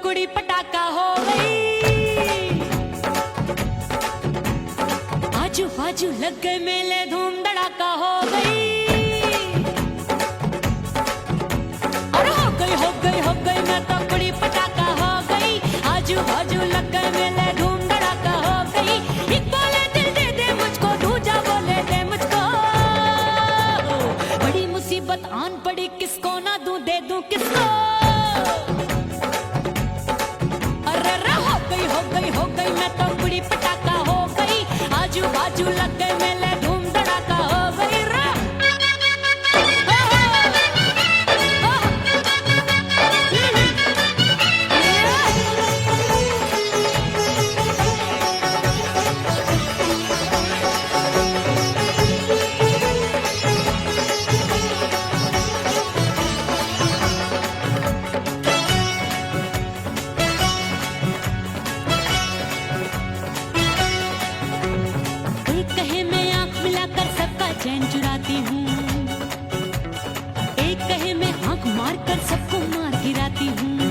कुड़ी पटाखा हो गई। आजू बाजू लग गए मेले, धूम धड़ाका हो गई। और हो गई मैं तो कुड़ी पटाखा हो गई। आजू बाजू लग गए मेले, धूम धड़ाका हो गई। एक बोले दिल दे दे मुझको, दूजा बोले दे मुझको। बड़ी मुसीबत आन पड़ी, किसको ना दूं दे दूं किसको। हो गई मैं तो कुड़ी पटाखा हो गई। आजू बाजू लग गए मेले, धूम धड़ाका हो गई। चैन चुराती हूँ, एक कहे मैं आंख मार कर सबको मार गिराती हूँ।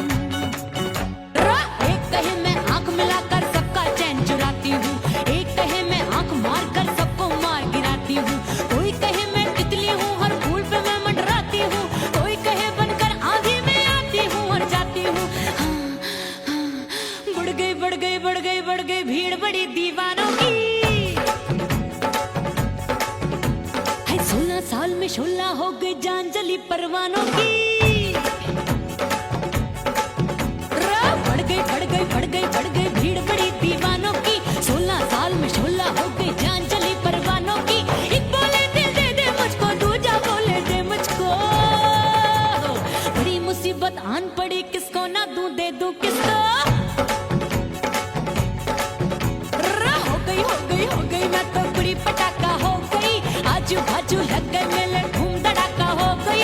एक कहे मैं आंख मिलाकर सबका चैन चुराती हूँ, एक कहे मैं आंख मार कर सबको मार गिराती हूँ। कोई कहे मैं तितली हूँ, हर फूल पे मैं मंडराती हूँ। कोई कहे बनकर आंधी में आती हूँ और जाती हूँ। बढ़ गई भीड़ बड़ी दीवानों की। 16 साल में शोला हो गई, जान जली परवानों की। बढ़ गई भीड़ बड़ी दीवानों की। 16 साल में शोला हो गई, जान जली परवानों की। एक बोले दिल दे दे मुझको, दूजा बोले दे मुझको। बड़ी मुसीबत आन पड़ी, किसको ना दूं दे दूं किसको। हो गई मैं तो कुड़ी पटाखा हो गई। आजू बाजू लग गए मेले, धूम धड़ाका हो गई।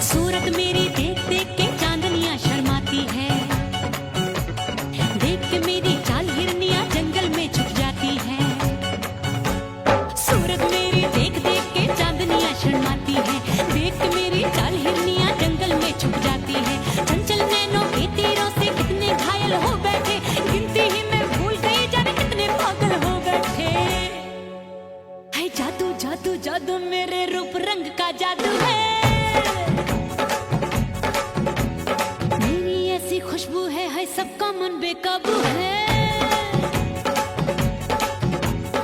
सूरत मेरी देख देख के चांदनियां शर्माती है। देख के मेरी चाल हिरनियां जंगल में छुप जाती है। सूरत मेरी देख देख के चांदनियां शर्माती है। देख के मेरी चाल हिरनियां जंगल में छुप जाती है। चंचल नैनों के तीरों से कितने घायल हो बैठे, गिनती ही मैं भूल गई, जाने कितने पागल हो बैठे। है जादू जादू जादू मेरे रूप रंग का जादू है। खुशबू है सबका मन बेकाबू है।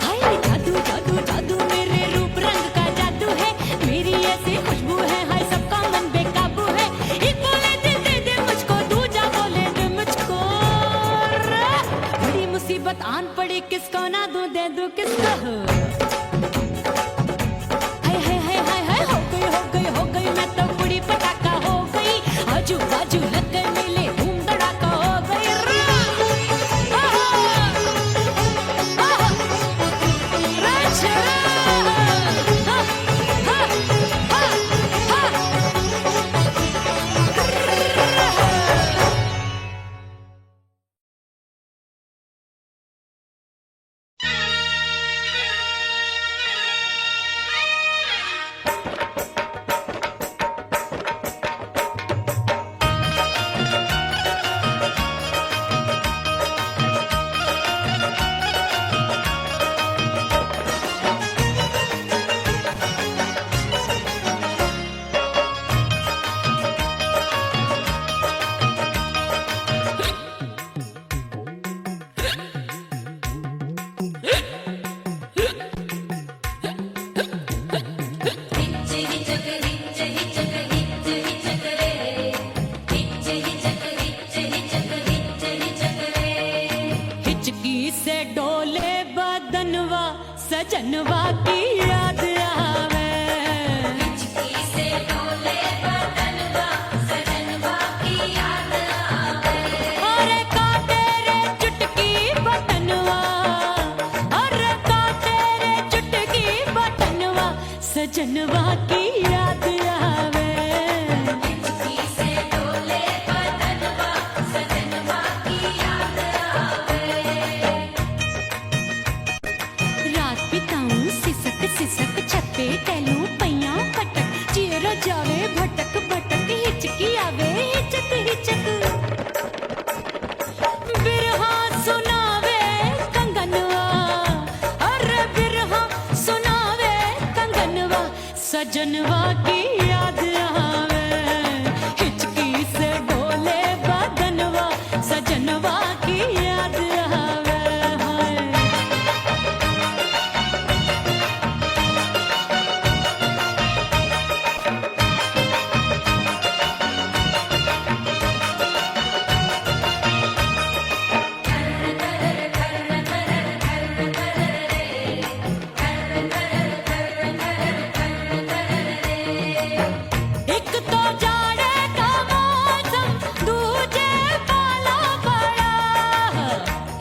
हाय जादू जादू जादू मेरे रूप रंग का जादू है। मेरी ऐसी खुशबू है सबका मन बेकाबू है। एक बोले दिल दे दे मुझको, दूजा बोले दे मुझको। बड़ी मुसीबत आन पड़ी, किसको ना दूं दे दूं किसको। हो गई मैं तो कुड़ी पटाखा हो गई। आजू बाजू लग गए मेले, धूम धड़ाका हो गई। सजनवा की याद आवे। हिचकी से डोले बदनवा, सजनवा की याद आवे। और का तेरे चुटकी बदनवा, सजनवा की याद आवे, हिचकी से डोले बदनवा, सजनवा की याद आवे हाय। एक तो जाड़े का मौसम, दूजे पाला पड़ा,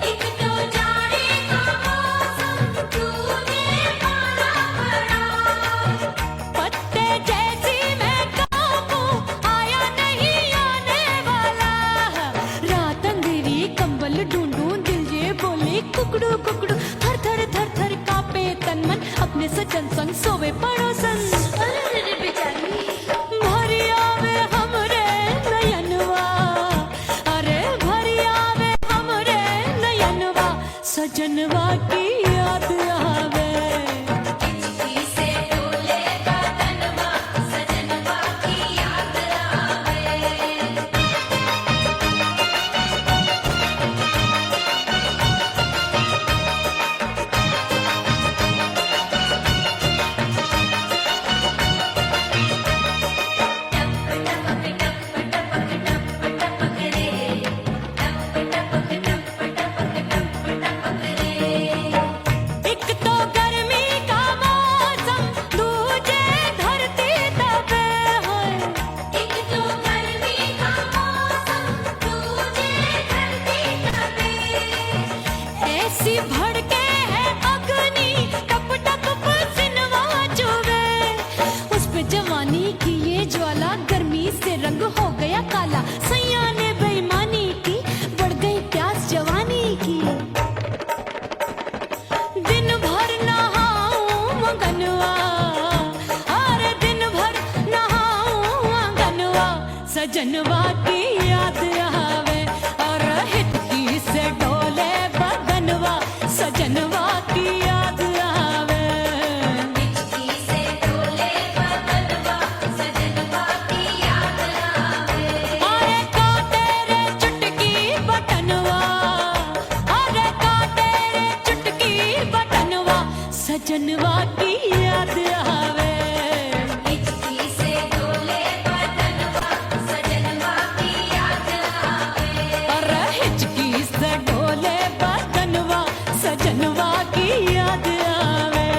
एक तो जाने का मौसम दूजे पाला पड़ा। पत्ते जैसी मैं कांपू, आया नहीं आने वाला। रात अंधेरी कंबल ढूंढूं, दिल ये बोले कुकड़ू कुकड़ू, थर थर थर थर कांपे तन मन, अपने सजन संग सोवे पड़ोसन। अरे रे बेचारी भरी आवे हमरे नयनवा, अरे भरी आवे हमरे नयनवा, सजनवा की याद आवे। हिचकी से डोले बदनवा, सजनवा की याद आवे। एक तो गर्मी का मौसम, दूजे धरती तपे होए। एक तो गर्मी का मौसम दूजे धरती तपे। ऐसी भड़के है अग्नि, टप टप पसीनवा चुभे। उस पे जवानी की ये ज्वाला, गर्मी से रंग हो गया काला। सैया ने बेईमानी की, बढ़ गई प्यास जवानी की। दिन भर नहाऊं मगनवा, अरे दिन भर नहाऊं आंगनवा, सजनवा की याद आवे, और हिचकी से डोले बदनवा, सजनवा की याद आवे। हिचकी से डोले बदनवा, सजनवा की याद आवे। अरे काटे रे चुटकी बटनवा, अरे काटे रे चुटकी बटनवा, सजनवा की याद आवे। हिचकी से डोले बदनवा, सजनवा की याद आवे। अरे हिचकी से डोले बदनवा, सजनवा की याद आवे।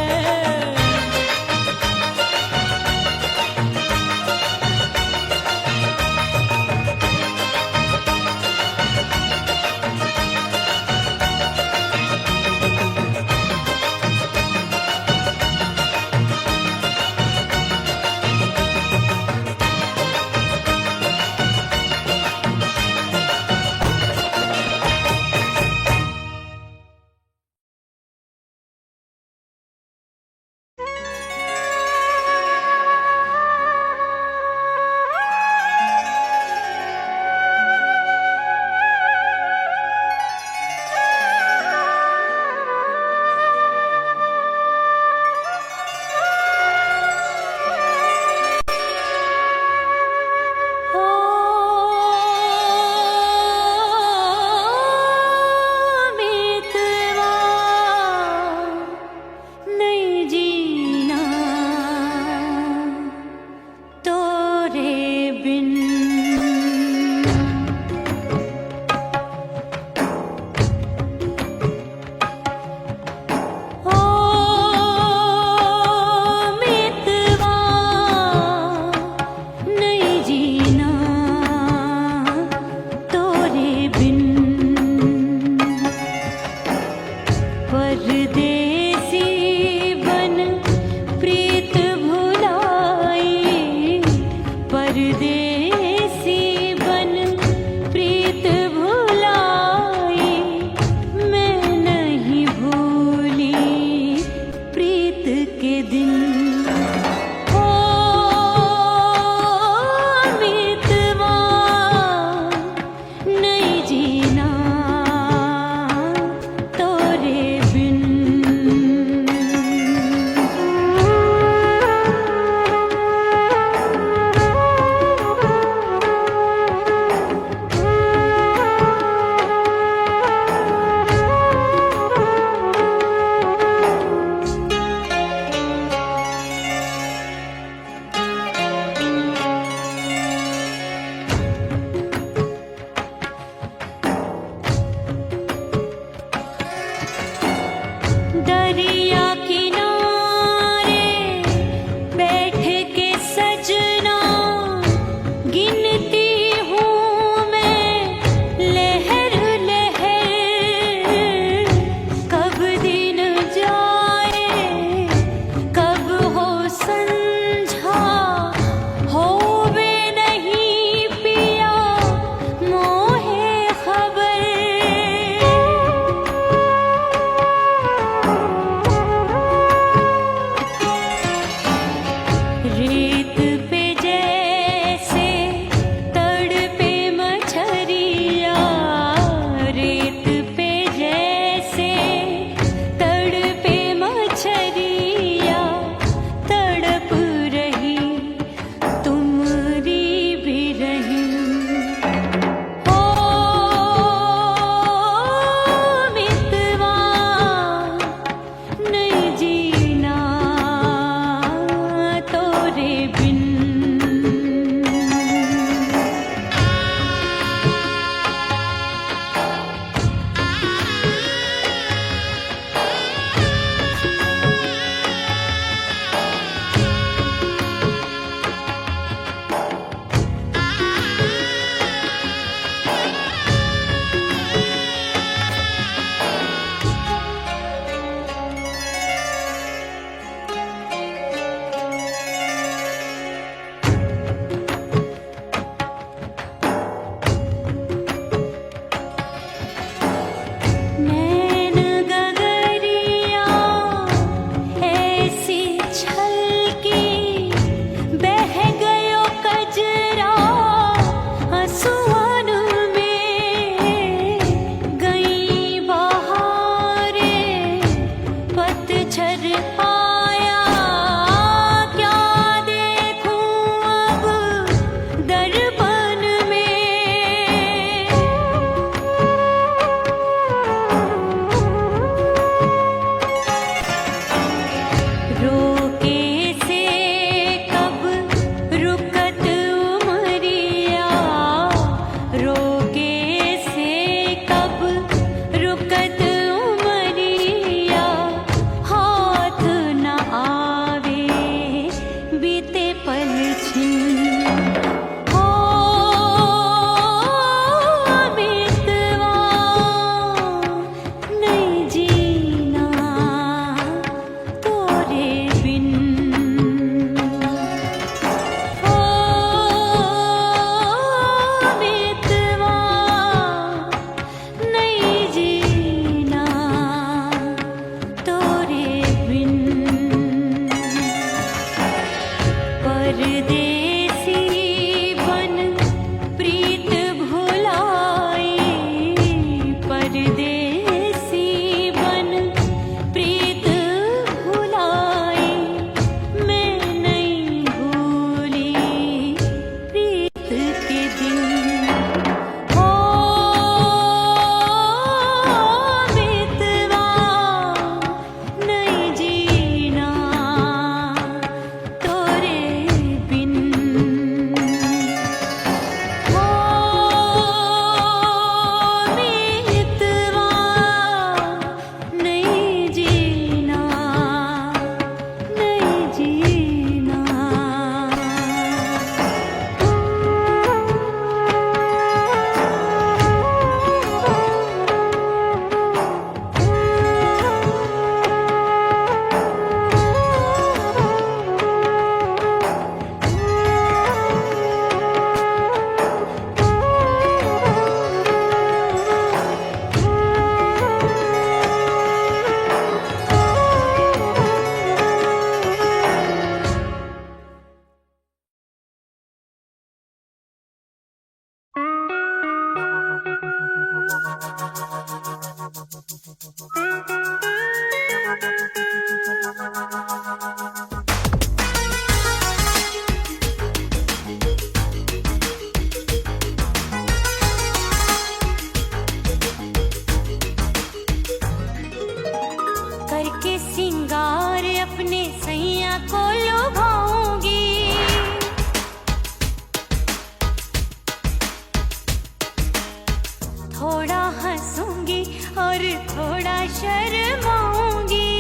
थोड़ा हंसूंगी और थोड़ा शर्माऊंगी।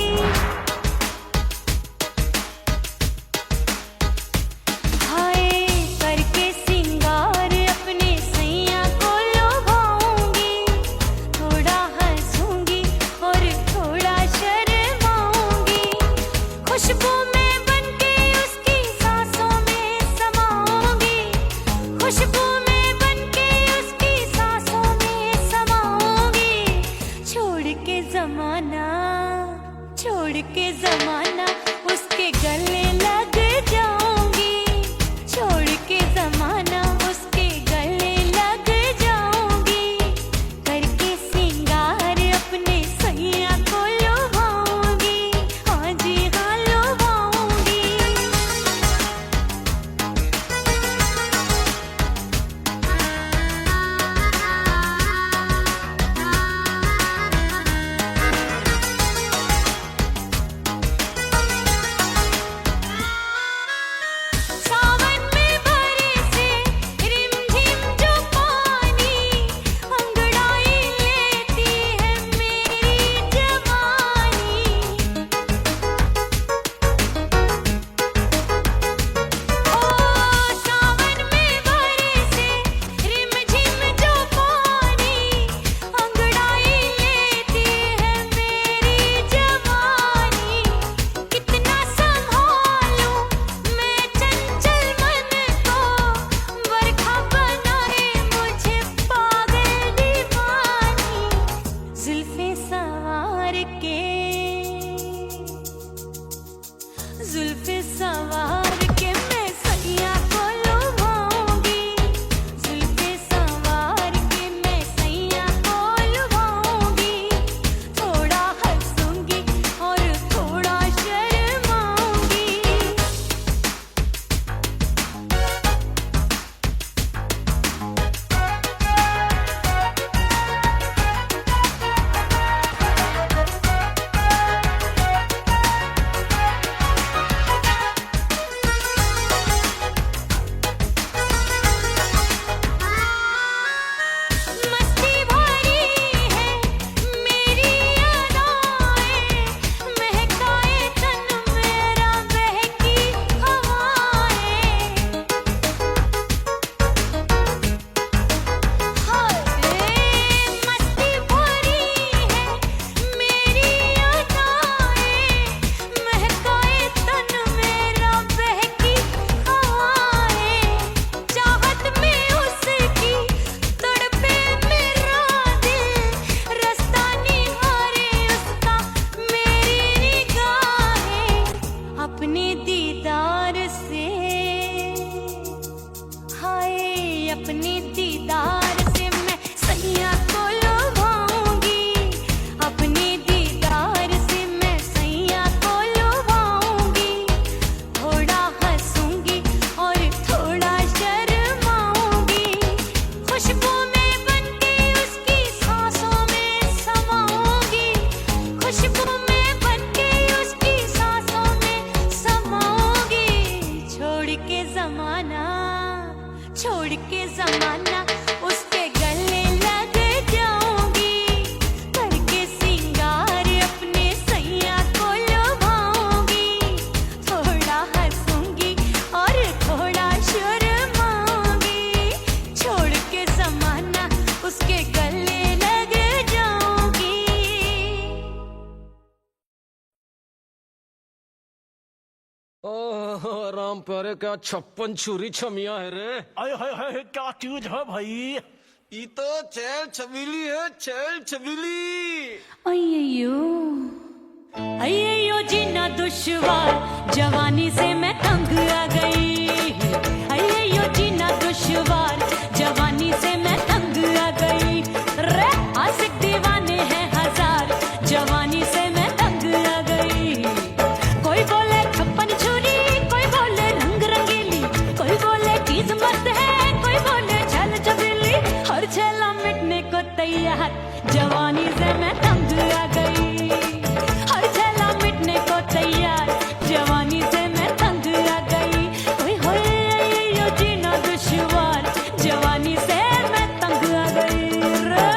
हाय करके सिंगार अपने सैया को लुभाऊंगी। थोड़ा हंसूंगी और थोड़ा शर्माऊंगी। खुशबू में बनके उसकी सांसों में समाऊंगी। खुशबू में बनके उसकी सांसों में समाऊंगी। छोड़ के जमाना उसके गले लग जाऊंगी। छोड़ के जमाना उसके गले लग जाऊंगी। करके सिंगार अपने सैया को लुभाऊंगी। हाँ जी हाँ लुभाऊंगी। सावन में बरसे रिमझिम जो पानी, अंगड़ाई लेती है मेरी जवानी। ओ सावन में बरसे रिमझिम जो पानी, अंगड़ाई लेती है मेरी जवानी। कितना संभालूं मैं चंचल मन को, बरखा बनाए मुझे पागल दीवानी। जुल्फे सवार के मैं सैया को लुभाऊंगी। जुल्फे सवार के मैं सैया को लुभाऊंगी। थोड़ा हंसूंगी और थोड़ा शर्माऊंगी। मस्ती भरी है मेरी अदाएं, महकाए तन मेरा बहकी हवाएं। हाय मस्ती भरी है मेरी अदाएं, महकाए तन मेरा बहकी हवाएं। चाहत में उसकी तड़पे मेरा दिल, रास्ता निहारे उसका मेरी निगाहें। अपने दीदार से हाय अपने दीदार से मैं सैया को लुभाऊंगी। अपने दीदार से मैं सैया को लुभाऊंगी। थोड़ा हंसूंगी और थोड़ा शर्माऊंगी। खुशबू में बनके उसकी सांसों में समाऊंगी। खुशबू में बनके उसकी सांसों में समाऊंगी। छोड़ के जमाना उसके गले लग जाऊंगी। करके सिंगार अपने सैया को लुभाऊंगी। थोड़ा हंसूंगी और थोड़ा शर्माऊंगी। छोड़ के जमाना उसके गले लग जाऊंगी। ओह राम प्यारे क्या 56 छुरी छमिया है रे। अरे हाय हाय क्या चीज है भाई? ये तो चैल छबीली है, चैल छबीली। अय्यो जीना दुश्वार, जवानी से मैं तंग आ गई। अय्यो जीना दुश्वार, जवानी से मैं तंग आ गई। रे आशिक दीवाने हैं हजार, जवानी से मैं तंग आ गई। कोई बोले 56 छुरी, कोई बोले रंग रंगीली, कोई बोले चीज मस्त है, कोई बोले छल छबीली। हर छेला मिटने को तैयार, जवानी से मैं तंग आ गई। हर छेला मिटने को तैयार, जवानी से मैं तंग आ गई। ओए होए यो जीना दुश्वार, जवानी से मैं तंग आ गई रे।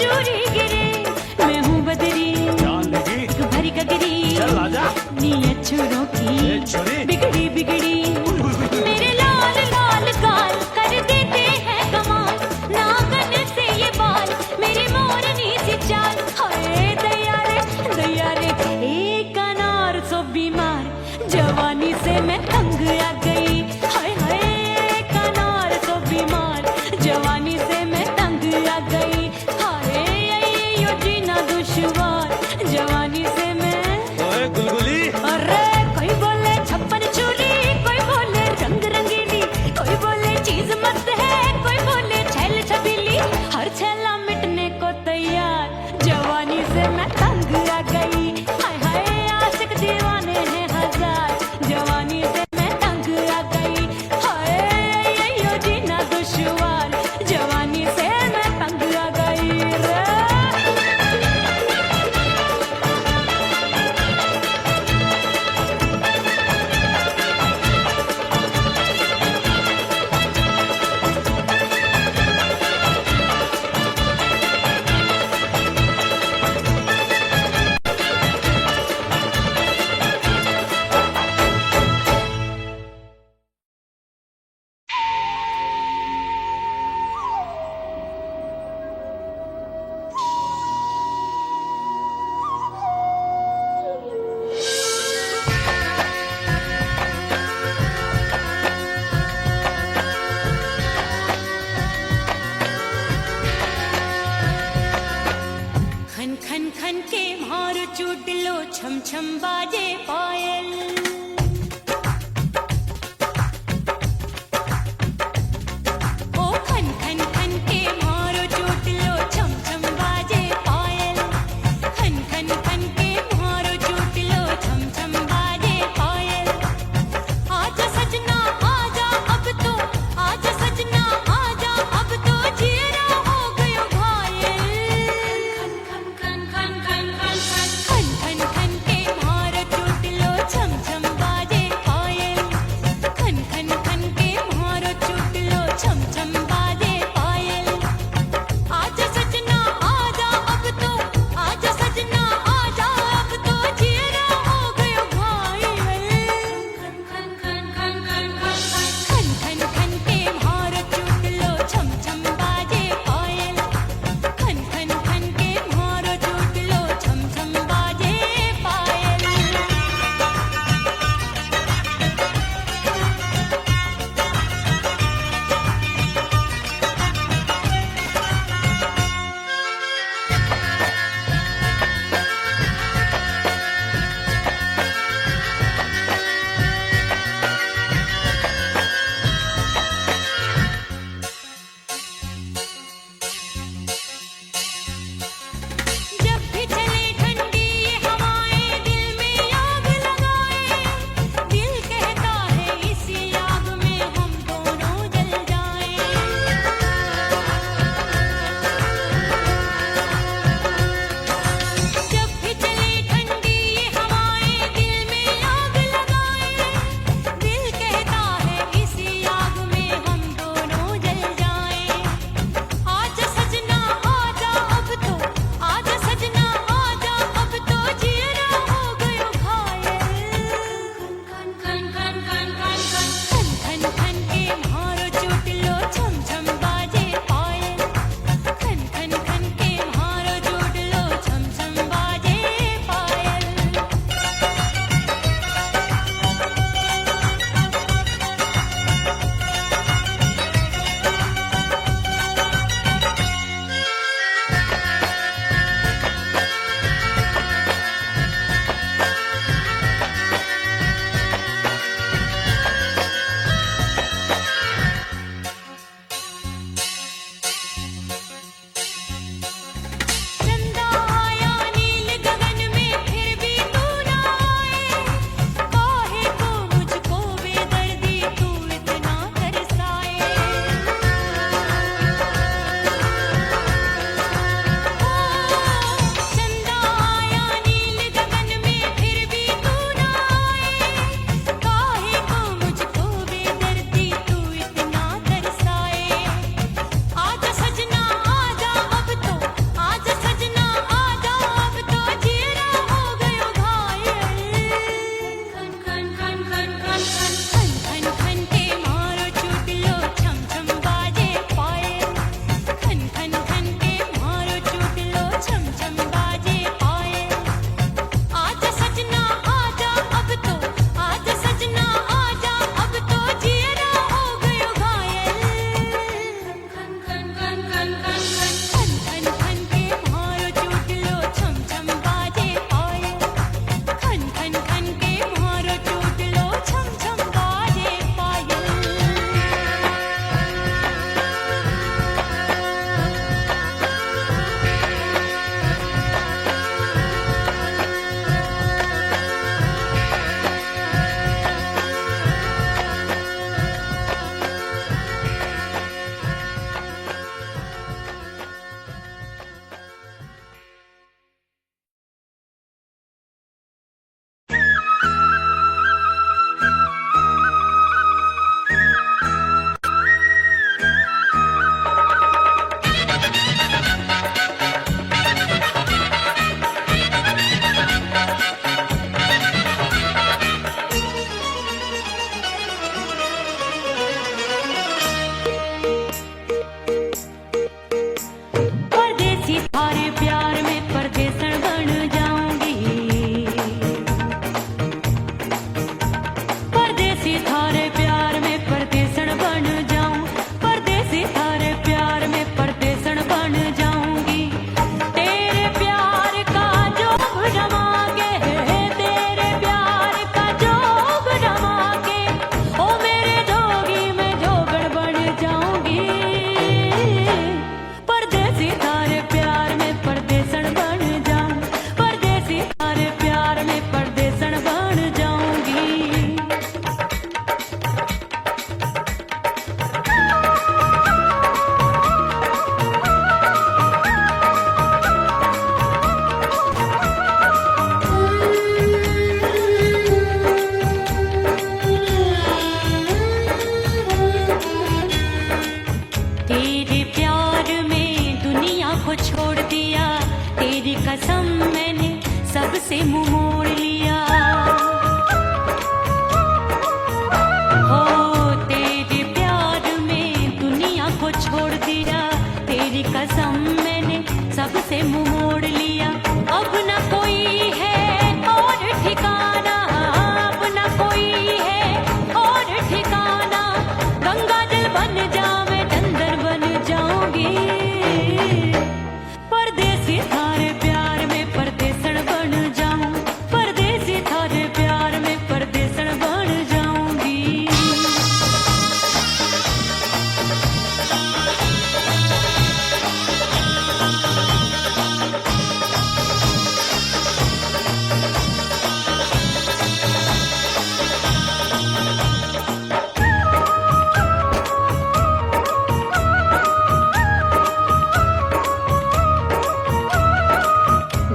चूरी गिरे मैं हूँ बदरी जान लगी भरी गगरी चल आजा नीयत छोरों की ए छोरी बिगड़ी बिगड़ी मेरे लाल लाल गाल कर देते हैं कमाल नागन से ये बाल मेरी मोरनी सी चाल हाय दया रे एक अनार सो बीमार जवानी से मैं तंग आ गई हाय हाय एक अनार सो बीमार जवानी से मैं तंग आ गई हाय यो जीना दुश्वार जवानी से मैं ओए गुलगुली अरे कोई बोले छप्पन चूली कोई बोले रंग रंगीली कोई बोले चीज मस्त है कोई बोले छैल छबीली हर छैला मिटने को तैयार जवानी से मैं तंग आ गई हाय हाय आशिक दीवाने हैं हजार जवानी से मैं तंग आ गई हाय यो जीना दुश्वार जवानी से मैं तंग आ गई रे खन खन खन के मारो चूडलो छम छम बाजे पायल ओ खन खन खन के मारो चूडलो छम छम बाजे पायल खन खन खन के मारो चूडलो छम छम बाजे पायल आजा सजना आजा अब तो आजा सजना आजा अब तो जीरा हो गयो घायल खन खन खन खन खन खन खन खन खन के मारो चूडलो छम छम को छोड़ दिया, तेरी कसम मैंने सबसे मुंह मोड़ लिया। हो तेरे प्यार में दुनिया को छोड़ दिया, तेरी कसम मैंने सबसे मुंह मोड़ लिया। अब न कोई है और ठिकाना, अब न कोई है और ठिकाना। गंगा जल बन जावे चंदन बन जाऊंगी, परदेसी थारे प्यार में परदेसन बन जाऊं, परदेसी थारे प्यार में परदेसन बन जाऊंगी।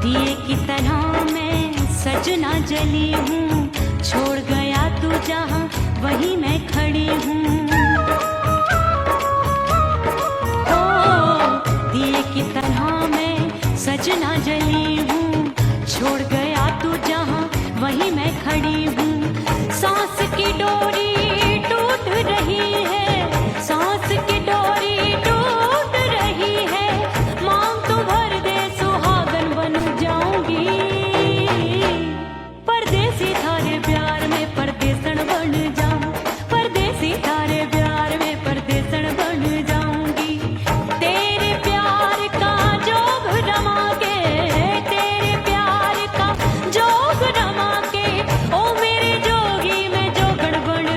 दिए की तरह मैं सजना जली हूँ, छोड़ गया तू जहाँ वहीं मैं खड़ी हूँ। ओ दिए की तरह मैं सजना जली हूँ, छोड़ गया तू जहाँ वहीं मैं खड़ी हूँ। सांस की डोरी टूट रही है, सांस की डोरी टूट रही है। मांग तू भर दे सुहागन बन जाऊंगी, परदेसी थारे प्यार में परदेसन बन जाऊं, परदेसी थारे प्यार में परदेसन बन जाऊंगी। तेरे प्यार का जोग रमा के, तेरे प्यार का जोग रमा के, ओ मेरे जोगी में जोगण बन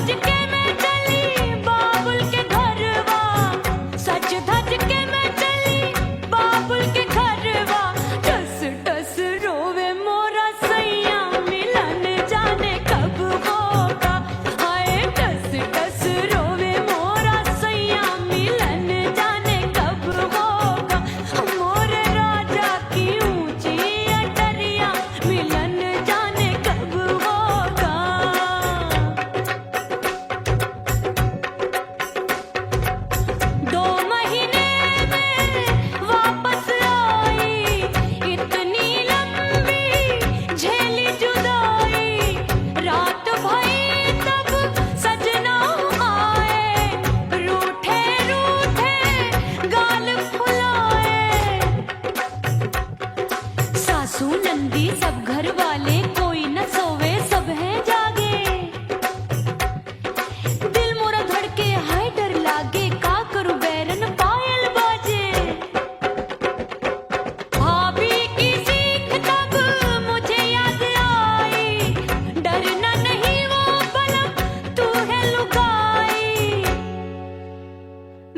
धज के मैं चली बाबुल के घरवा, सज धज के मैं चली बाबुल के घरवा। टस टस रोवे मोरा सैया मिलन जाने कब होगा। हाय टस टस रोवे मोरा सैया मिलन जाने कब होगा। मोरे राजा की ऊंची अटरिया मिलन जाने कब होगा। 2 महीने में वापस आई, इतनी लंबी झेली जुदाई। रात भई तब सजना आए, रूठे रूठे गाल फुलाए। सासू नंदी सब घर वाले कोई न सोवे सब हैं जागे। दिल मोरा धड़के हाय डर लागे, का करूं बैरन पायल बाजे। भाभी की सीख तब मुझे याद आई, डरना नहीं वो बलम तू है लुगाई।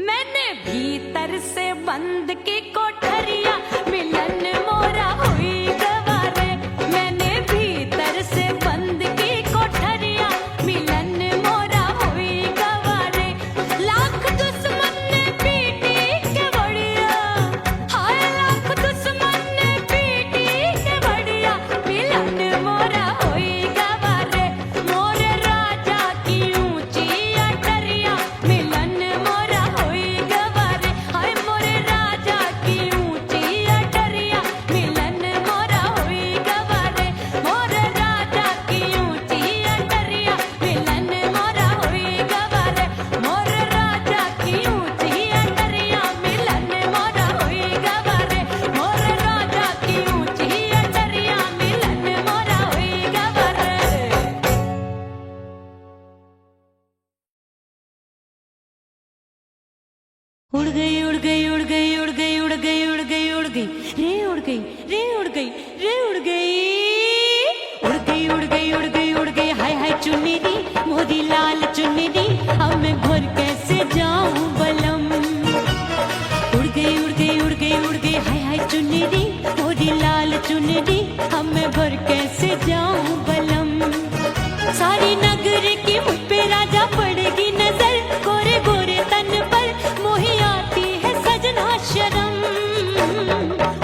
मैंने भीतर से बंद की कोठरिया मिलन मोरा हुई गवारे। मैंने भीतर से बंद की कोठरिया मिलन मोरा हुई गवारे। लाख दुश्मन ने पीटी के बढ़िया, हाय लाख दुश्मन ने पीटी के बढ़िया मिलन मोरा हुई गवारे। मोरे राजा की ऊंची अटरिया मिलन मोरा हुई गवारे। हाय मोरे राजा की ऊंची अटरिया मिलन मोरा हुई गवारे। मोरे राजा की ऊंची अटरिया मिलन मोरा हुई गवारे। मोरे राजा की ऊंची अटरिया मिलन मोरा हुई गवारे। मोरे राजा की ऊंची अटरिया मिलन मोरा हुई गवारे। उड़ गई उड़ गई उड़ गई उड़ गई उड़ गई उड़ गई उड़ गई रे उड़ गई रे उड़ गई रे उड़ गई उड़ गई उड़ गई उड़ गई उड़ गई। हाय हाय चुन्नी दी मोदी लाल चुन्नी दी, अब मैं घर कैसे जाऊं बलम। उड़ गई उड़ गई उड़ गई उड़ गई हाय हाय चुन्नी दी मोदी लाल चुन्नी दी, अब मैं घर कैसे जाऊं बलम। सारी नगर की मुझ पे राजा पड़ेगी नजर, गोरे गोरे तन पर मोही आती है सजना शर्म।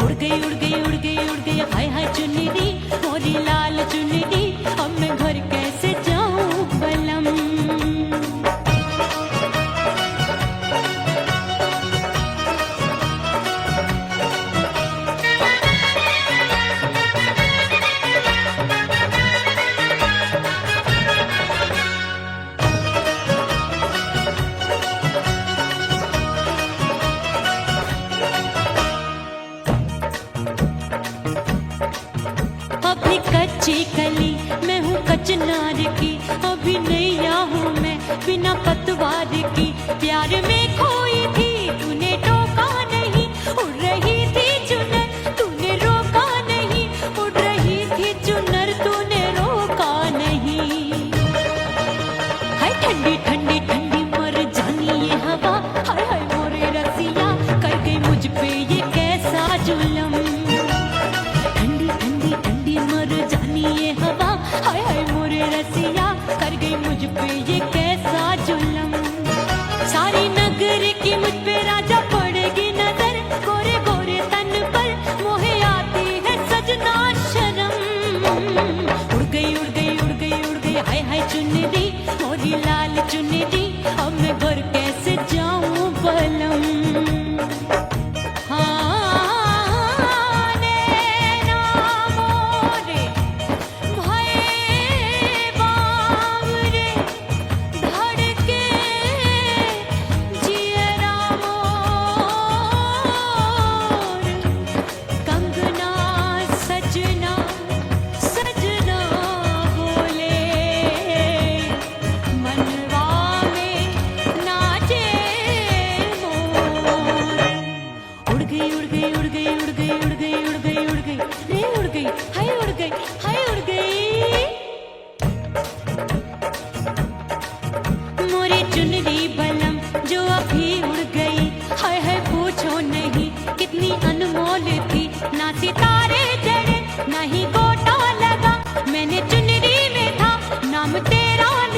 उड़ गई उड़ गई उड़ गई उड़ गई हाय हाय चुन्नी दी मोरी लाल चुन्नी दी, अब मैं घर कैसे जाऊं बलम। अभी कच्ची कली मैं हूँ कचनार की, अभी नैया हूँ मैं बिना पतवार की। प्यार में खोई थी तूने टोका नहीं, उड़ रही थी चुनर तूने रोका नहीं। उड़ रही थी चुनर तूने रोका नहीं। हाय ठंडी ठंडी ठंडी मर जानी ये हवा, हाय हाय मोरे रसिया कर गई मुझ पे ये कैसा जुलम। ठंडी ठंडी ठंडी मर जानी ये हवा, हाय हाय मोरे रसिया कर गई मुझ पे ये कैसा जुलम। सारी नगर की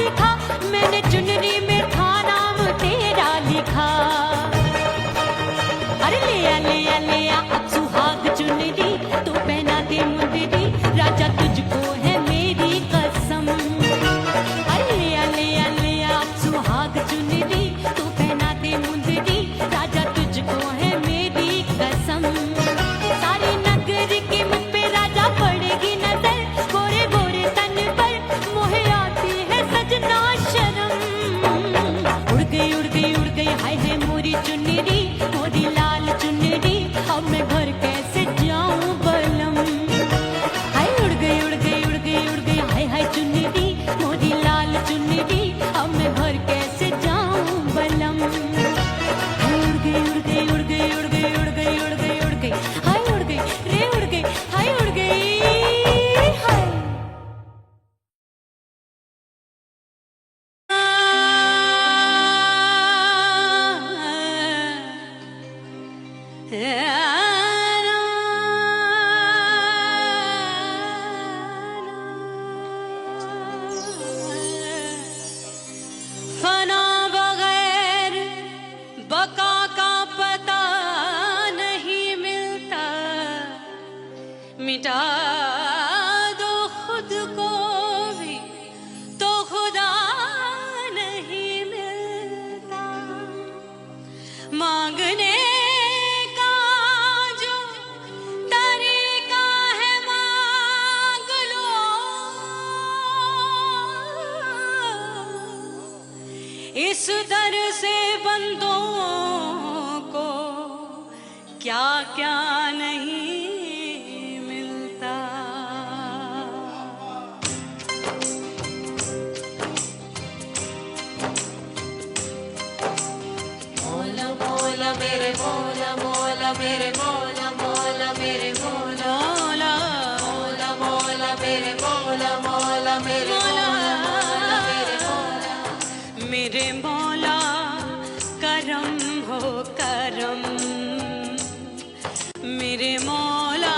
दिखा, मैंने चुनरी में था नाम तेरा लिखा। अरे ले आ अब सुहाग चुनरी, तो पहना दे मुंदरी, राजा तुझको है मेरी कसम। अरे ले आ अब सुहाग चुनरी, तो पहना दे मुंदरी, राजा तुझको है मेरी कसम। सारी नगरी की मुझ पे राजा पड़ेगी नजर, गोरे गोरे तन पर मोहे आती है सजना शर्म। उड़ गई हाय है मोरी चुनरी, मोरी लाल चुनरी, अब मैं घर कैसे जाऊं बलम। हाय उड़ गई हाय हाय चुनरी, मोरी लाल चुनरी, अब मैं घर कैसे जाऊं बलम। हाय उड़ गई हाय उड़ गई रे उड़ गई हाय उड़ गई हाय। फना बगैर बका का पता नहीं मिलता, मिटा दो खुद को भी तो खुदा नहीं मिलता। मांगने का जो तरीका है मांग लो, इस दर से बंदों को क्या क्या नहीं मिलता। मोला मोला मेरे मोला मोला मेरे मोला मोला मेरे मोला मोला मोला मेरे मोला मोला मेरे मोला मोला मेरे मोला। मेरे मौला करम हो करम, मेरे मौला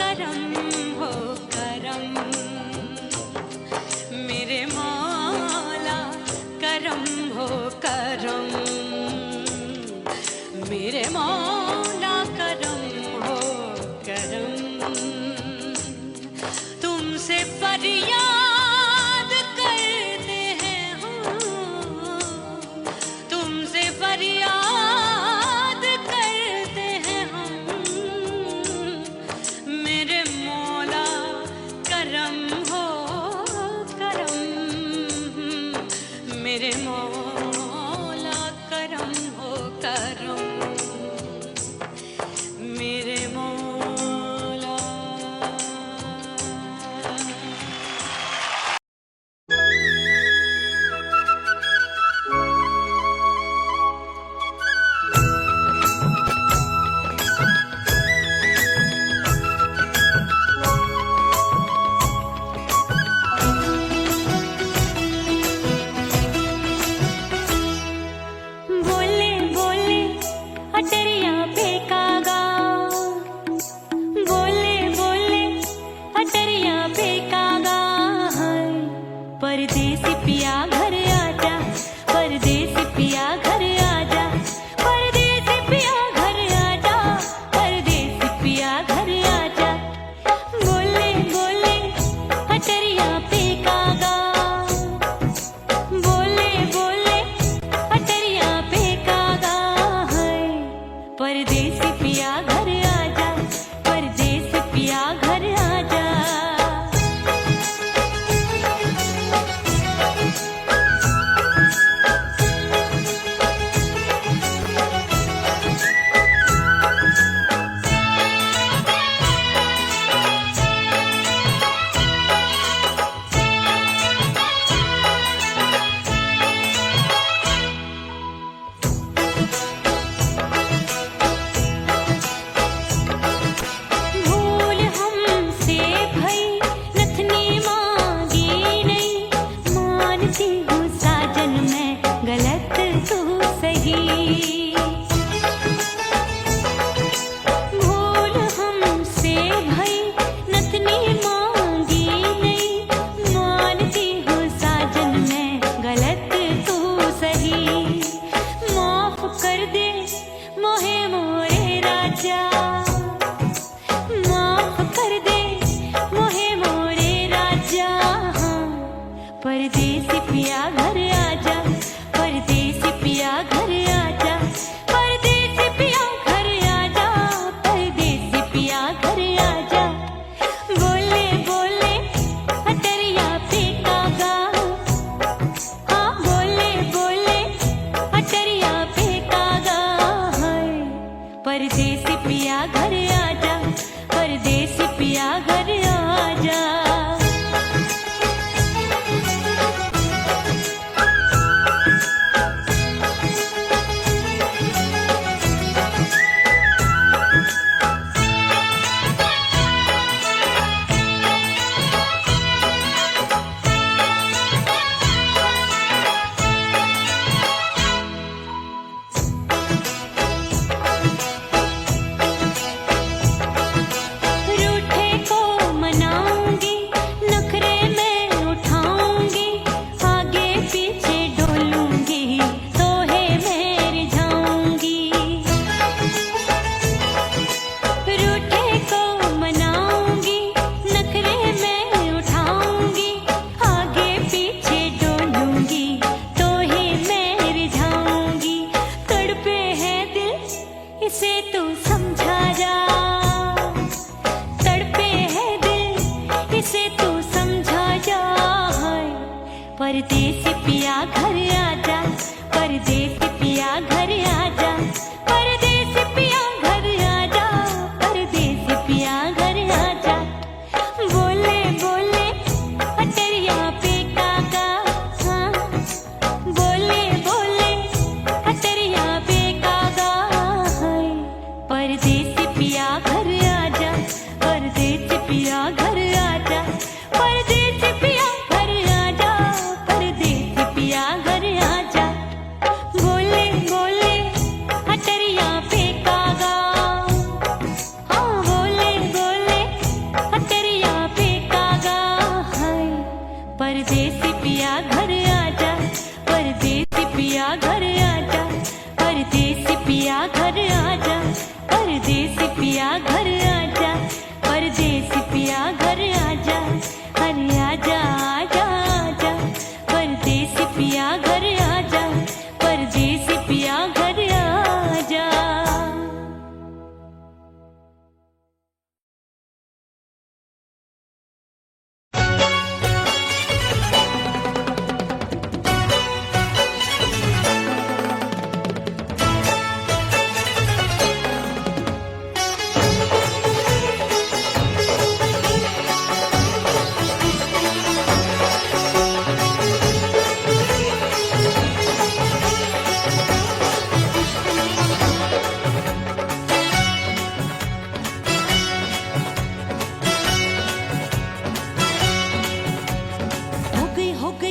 करम हो करम, मेरे मौला करम हो करम, मेरे मौला करम हो करम। तुमसे फरियाद करते हैं हम, तुमसे फरियाद करते हैं हम, मेरे मौला करम हो करम, मेरे मौला करम हो करम, मेरे मौला। बोले बोले अटरिया फेंकागा, बोले बोले अटरिया फेंकागा। परदेसी पिया घर आजा, परदेसी पिया घर आजा, परदेसी पिया घर आजा, परदेसी पिया घर आजा। बोले बोले अटरिया फेंकागा, बोले बोले अटरिया फेंकागा। परदेसी पिया घर आजा, परदेसी पिया घर आजा। परदेसी पिया घर आजा, परदेसी पिया घर आजा, परदेसी पिया घर आजा, परदेसी पिया घर आजा। बोले बोले अटरिया पे कागा, हाँ बोले बोले अटरिया पे कागा है। परदेसी पिया घर आजा, परदेसी पिया घर आजा। रूठे को मनाऊंगी, नखरे में उठाऊंगी, आगे पीछे डोलूंगी, तोहे में रिझाऊंगी। रूठे को मनाऊंगी, नखरे में उठाऊंगी, आगे पीछे डोलूंगी, तोहे में रिझाऊंगी। तड़पे है दिल इसे तू समझा जा, तड़पे है दिल इसे तू समझा जा। परदेसी पिया घर आजा, परदेसी पिया घर आजा, परदेसी पिया घर आजा, परदेसी पिया घर आजा। बोले बोले अटरिया पे कागा, हाँ बोले बोले अटरिया पे कागा है। परदेसी पिया घर आजा, परदेसी पिया घर आजा, परदेसी पिया घर आजा, परदेसी पिया घर आजा। बोले बोले अटरिया पे कागा, हाँ बोले बोले अटरिया पे कागा है। परदेसी पिया घर आजा, परदेसी पिया घर आजा, परदेसी पिया घर आजा, परदेसी पिया घर आजा, परदेसी पिया घर आजा। अरे आजा आजा आजा, परदेसी पिया घर आजा, परदेसी पिया घर आजा।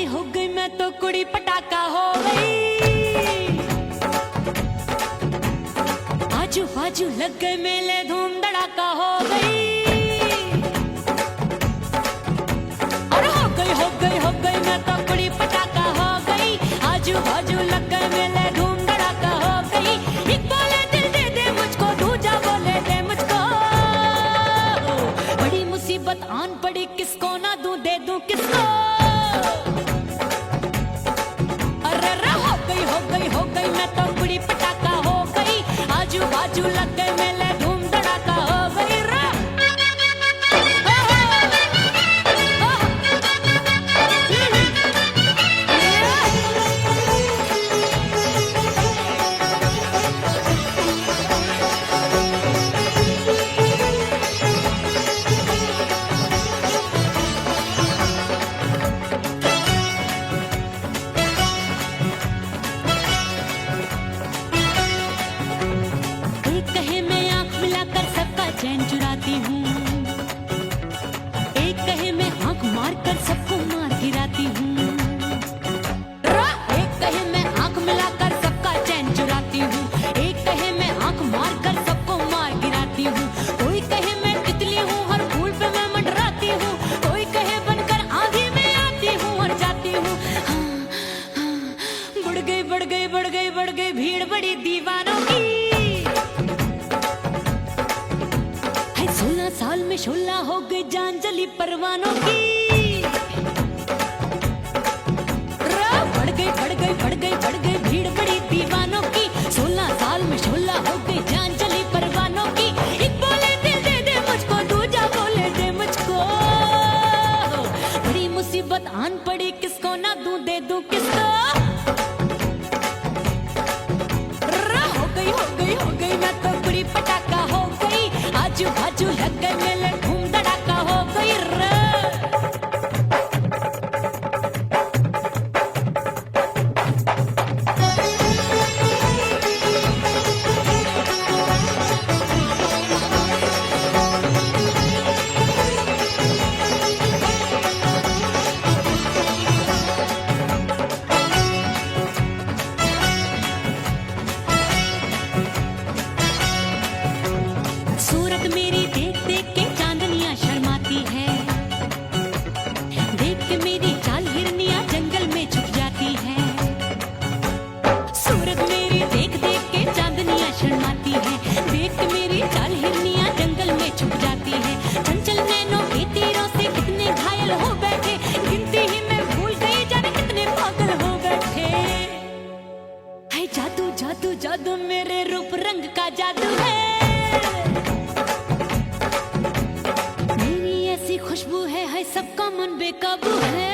हो गई मैं तो कुड़ी पटाखा हो गई। आजू बाजू लग गए मेले, धूम धड़ाका हो गई। और हो गई मैं तो कुड़ी पटाखा हो गई। आजू बाजू लग गए मेले, धूम धड़ाका हो गई। एक बोले दिल दे दे मुझको, दूजा बोले दे मुझको। बड़ी मुसीबत आन पड़ी, किसको ना दूं दे दूं किसको। हो गई मैं तो कुड़ी पटाखा हो गई। आजू बाजू लग गए मेले, धूम धड़ाका हो गई रे। एक कहे मैं आंख मिलाकर सबका चैन चुराती हूँ, एक कहे मैं आंख मारकर सबको मार गिराती हूँ। एक कहे मैं आंख मिलाकर सबका चैन चुराती हूँ, एक कहे मैं आंख मारकर सबको मार गिराती हूँ। कोई कहे मैं तितली हूँ, हर फूल पे मैं मंडराती हूँ। कोई कहे बनकर आंधी में आती हूँ और जाती हूँ। बढ़ गई भीड़ बड़ी दीवानों की। 16 साल में शोला हो गई जान जली परवानों की। दूं दे दूं किसको? हो गई मैं तो बुरी पटाखा हो गई, आजू बाजू लग गए मेले धूम धड़ाका हो गई रे। सूरत मेरी देख देख के चांदनियां शर्माती है, देख के मेरी चाल हिरनियां जंगल में छुप जाती है। सूरत मेरी देख देख के चांदनियां शर्माती है, देख के मेरी चाल हिरनियां जंगल में छुप जाती है। चंचल नैनों के तीरों से कितने घायल हो बैठे, गिनती ही मैं भूल गई जाने कितने पागल हो बैठे। है जादू जादू जादू मेरे रूप रंग का जादू है, खुशबू है सबका मन बेकाबू है।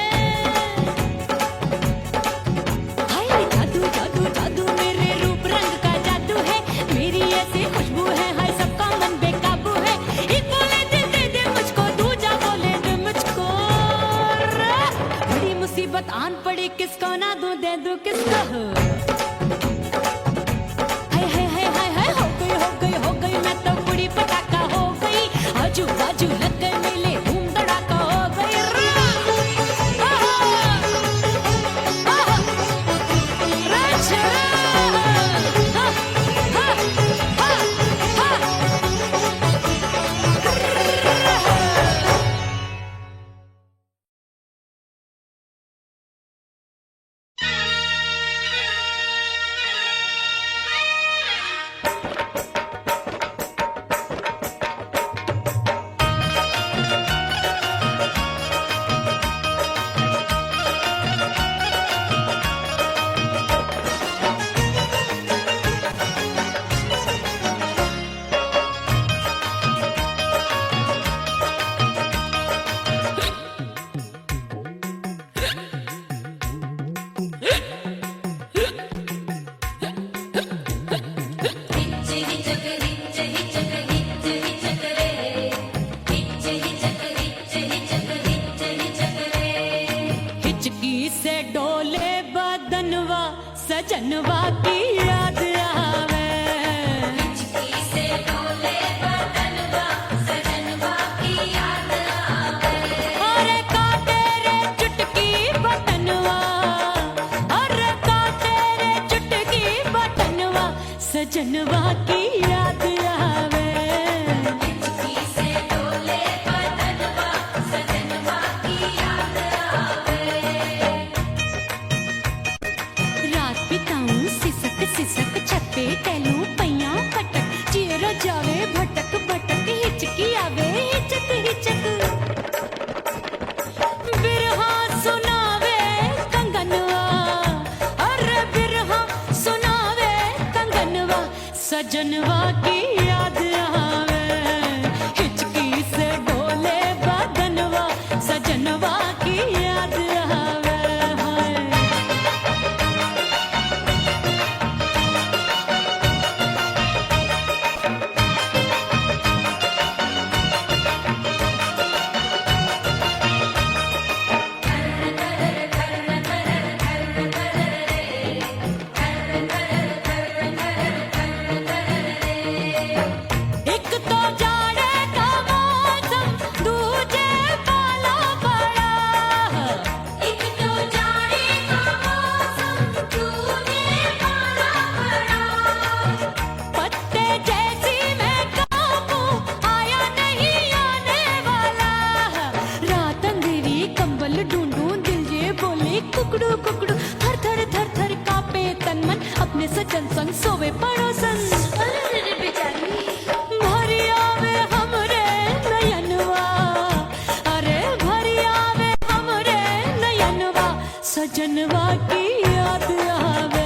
हाय जादू जादू जादू मेरे रूप रंग का जादू है, मेरी ऐसी खुशबू है हाय सबका मन बेकाबू है। एक बोले दिल दे दे मुझको, दूजा बोले दे मुझको, बड़ी मुसीबत आन पड़ी किसको ना दूं दे दूं किसको। हाय हाय हाय हाय हाय हो गई मैं तो बुरी पटाखा हो गई, आजू बाजू लग गए मेले सजनवा की याद आवे, हिचकी से डोले बदनवा सजनवा की याद आवे। अरे का तेरे चुटकी बटनवा, अरे का तेरे चुटकी बटनवा सजनवा की याद आवे, हिचकी से डोले बदनवा सजनवा की याद आवे। सिसक सिसक छत्ते टैलू पैया पटक, चेहरा जावे भटक भटक, हिचकी आवे हिचक हिचक। बिरहा सुनावे कंगनवा, अरे बिरहा सुनावे कंगनवा सजनवा की याद आवे, हिचकी से डोले बदनवा सजनवा की याद आवे। कुकड़ू कुकड़ू थर थर थर थर कापे तन मन, अपने सजन संग सोवे पड़ोसन। भरी आवे हमरे नयनवा, अरे भरी आवे हमरे नयनवा सजनवा की याद आवे।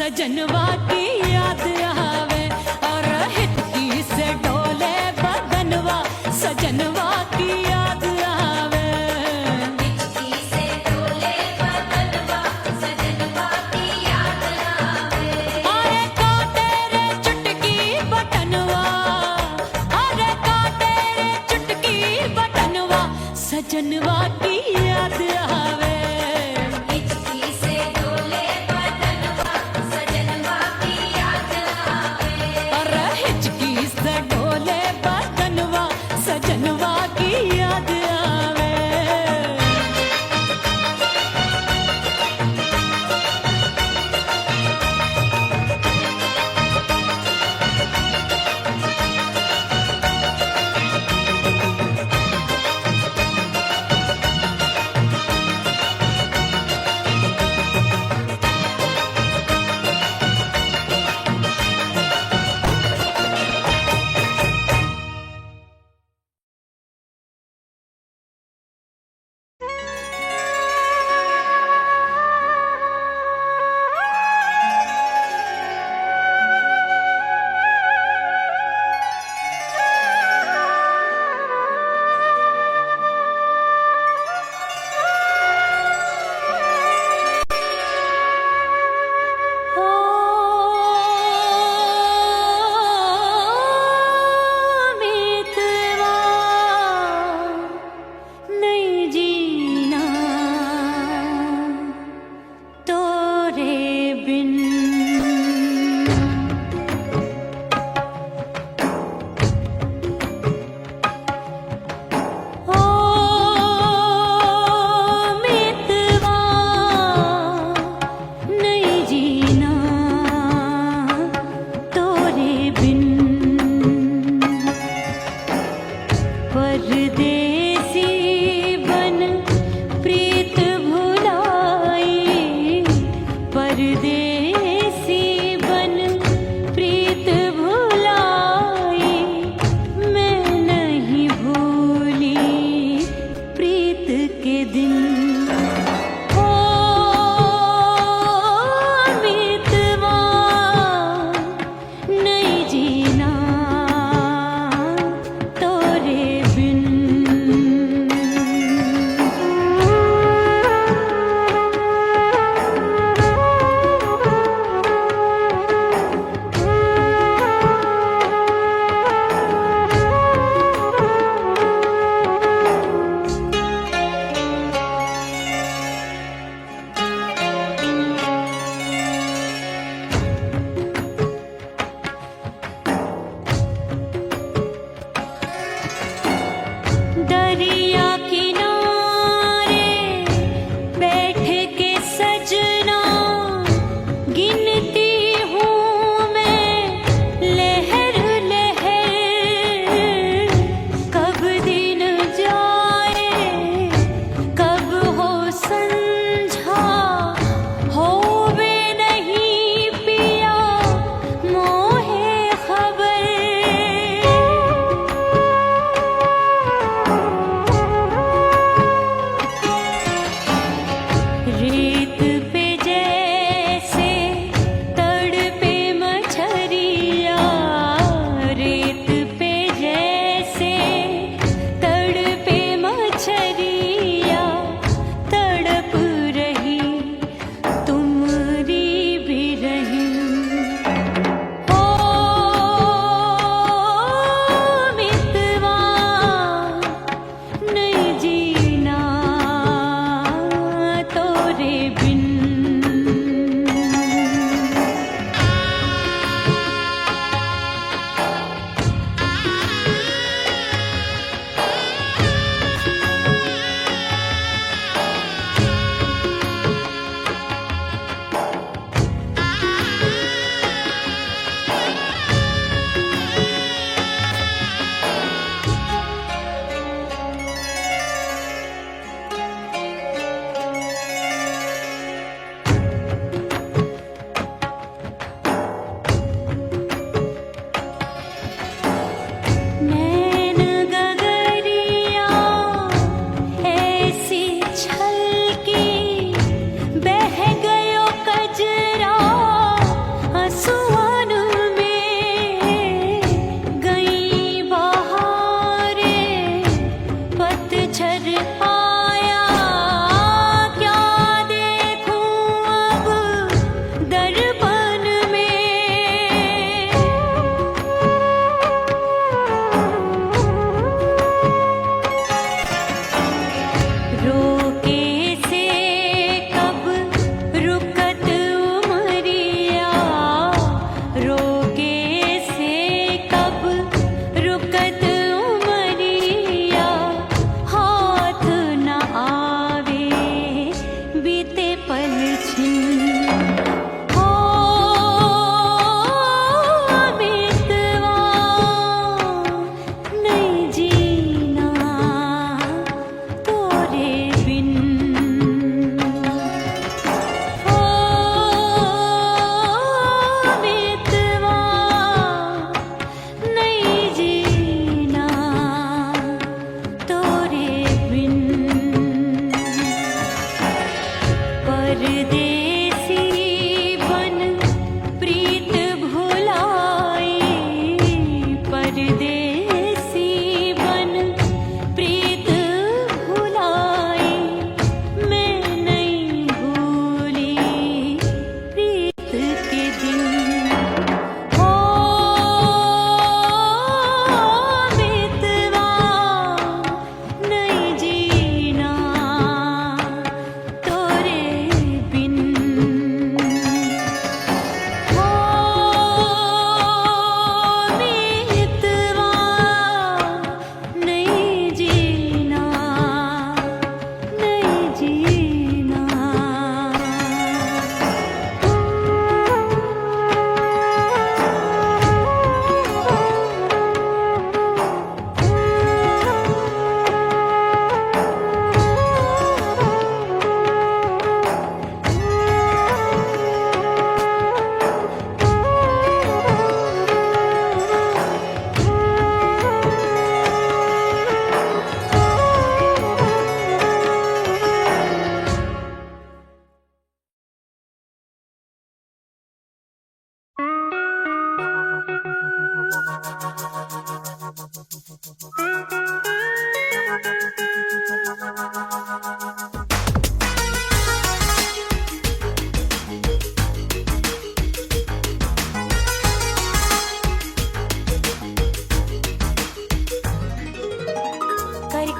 सजनवा की याद आवे और हिचकी से डोले बदनवा सजनवा की याद आवे हिचकी से डोले बदनवा सजनवा की याद आवे अरे का तेरे चुटकी बटनवा अरे का तेरे चुटकी बटनवा सजनवा की याद आवे हिचकी से डोले बदनवा सजनवा की याद आवे अरे हिचकी से डोले बदनवा सजनवा की याद आवे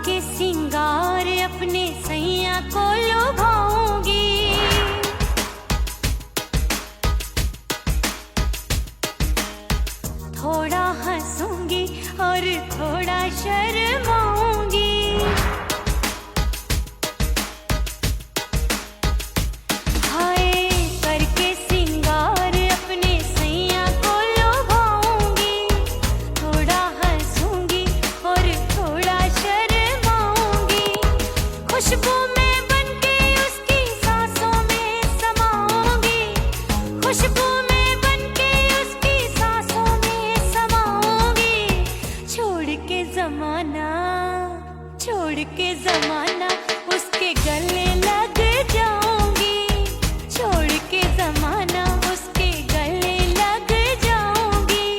करके सिंगार अपने सैया को लुभाऊंगी। थोड़ा हंसूंगी और थोड़ा शर्माऊंगी। हाय करके सिंगार अपने सैया को लुभाऊंगी। थोड़ा हंसूंगी और थोड़ा शर्माऊंगी। खुशबू में बनके उसकी सांसों में समाऊंगी। खुशबू में बनके उसकी सांसों में समाऊंगी। छोड़ के जमाना उसके गले लग जाऊंगी। छोड़ के जमाना उसके गले लग जाऊंगी।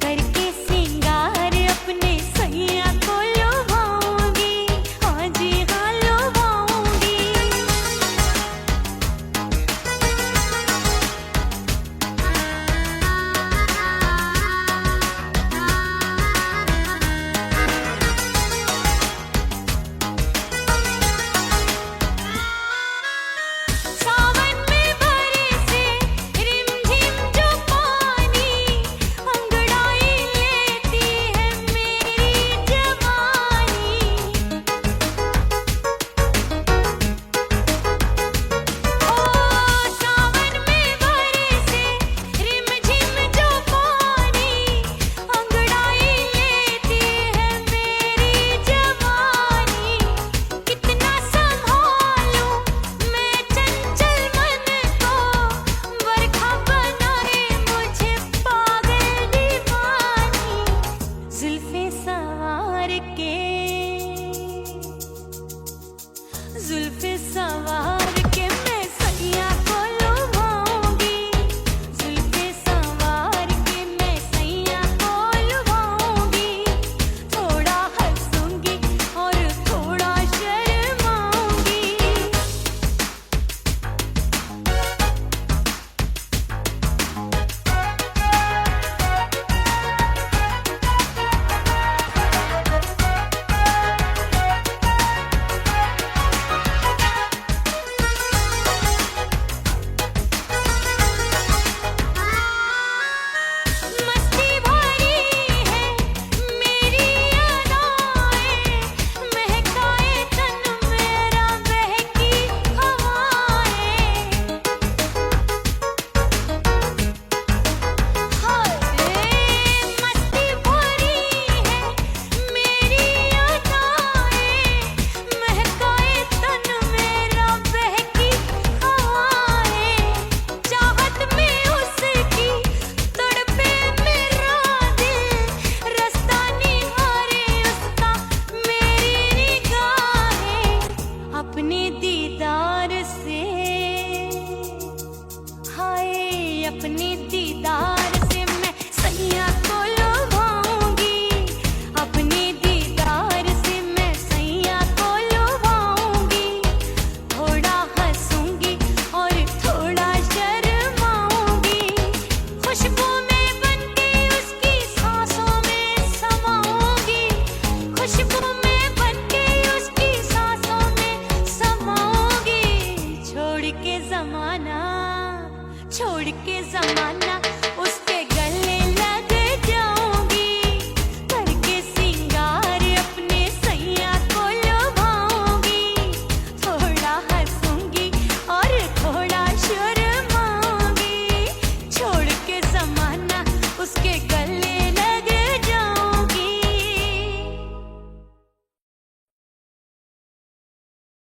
करके सिंगार अपने सैया को लुभाऊंगी। हाँ जी हाँ लुभाऊंगी। सावन में बरसे रिमझिम जो पानी, अंगड़ाई लेती है मेरी जवानी। ओ सावन में बरसे रिमझिम जो पानी, अंगड़ाई लेती है मेरी जवानी। कितना संभालूं मैं चंचल मन को, बरखा बनाए मुझे पागल दीवानी। जुल्फे सवार के मैं सैया को लुभाऊंगी। जुल्फे सवार के मैं सैया को लुभाऊंगी। थोड़ा हंसूंगी और थोड़ा शर्माऊंगी। मस्ती भरी है मेरी अदाएं, महकाए तन मेरा बहकी हवाएं। हाय मस्ती भरी है मेरी अदाएं, महकाए तन मेरा बहकी हवाएं। चाहत में उसकी तड़पे मेरा दिल, रास्ता निहारे उसका मेरी निगाहें। अपने दीदार से हाय अपने दीदार से मैं सैया को लुभाऊंगी। अपने दीदार से मैं सैया को लुभाऊंगी। थोड़ा हंसूंगी और थोड़ा शर्माऊंगी। खुशबू में बनके उसकी सांसों में समाऊंगी। खुशबू में बनके उसकी सांसों में समाऊंगी। छोड़ के जमाना